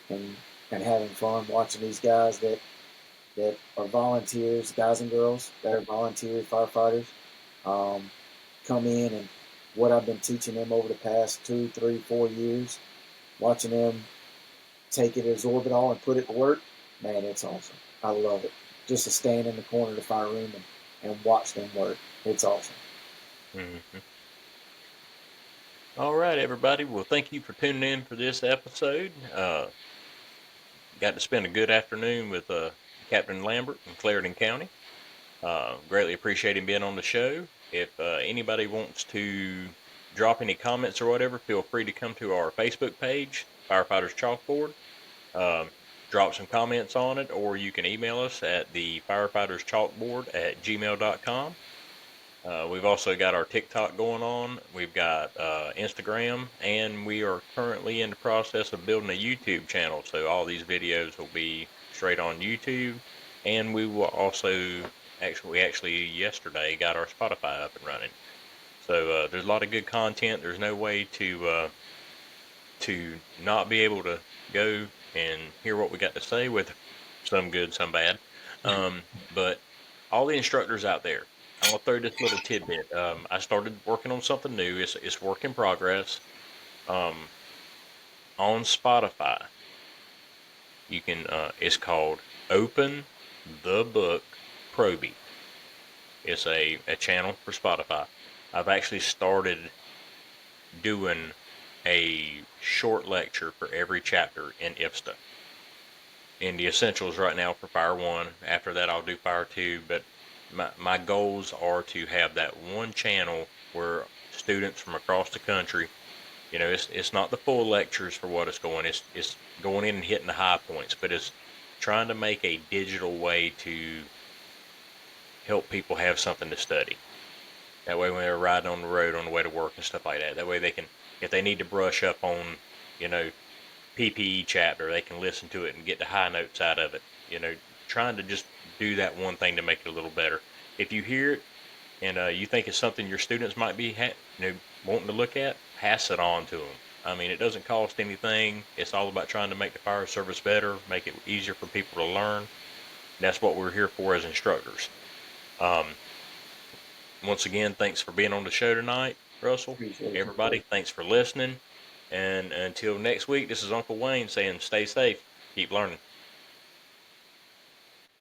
and and having fun watching these guys that are volunteers, guys and girls that are volunteer firefighters, um, come in and what I've been teaching them over the past 2, 3, 4 years, watching them take it, absorb it all, and put it to work. Man, it's awesome. I love it. Just to stand in the corner of the fire room and watch them work. It's awesome. Mm-hmm. All right, everybody. Well, thank you for tuning in for this episode. got to spend a good afternoon with Captain Lambert in Clarendon County. Greatly appreciate him being on the show. If anybody wants to drop any comments or whatever, feel free to come to our Facebook page, Firefighters Chalkboard. Um, Drop some comments on it, or you can email us at the firefighterschalkboard@gmail.com. We've also got our TikTok going on. We've got Instagram, and we are currently in the process of building a YouTube channel. So all these videos will be straight on YouTube, and we will also we actually yesterday got our Spotify up and running. So there's a lot of good content. There's no way to not be able to go and hear what we got to say, with some good, some bad. But all the instructors out there, I'm gonna throw this little tidbit. I started working on something new. It's work in progress. Um, on Spotify, you can. It's called Open the Book Proby. It's a channel for Spotify. I've actually started doing a short lecture for every chapter in IFSTA. In the essentials right now for Fire 1. After that, I'll do Fire 2. But my goals are to have that one channel where students from across the country, it's not the full lectures for what it's going. It's going in and hitting the high points, but it's trying to make a digital way to help people have something to study. That way, when they're riding on the road on the way to work and stuff like that, that way they can, if they need to brush up on, you know, PPE chapter, they can listen to it and get the high notes out of it. Trying to just do that one thing to make it a little better. If you hear it and you think it's something your students might be, wanting to look at, pass it on to them. I mean, it doesn't cost anything. It's all about trying to make the fire service better, make it easier for people to learn. That's what we're here for as instructors. Um, Once again, thanks for being on the show tonight, Russell. Appreciate you. Everybody, thanks for listening. And until next week, this is Uncle Wayne saying stay safe, keep learning.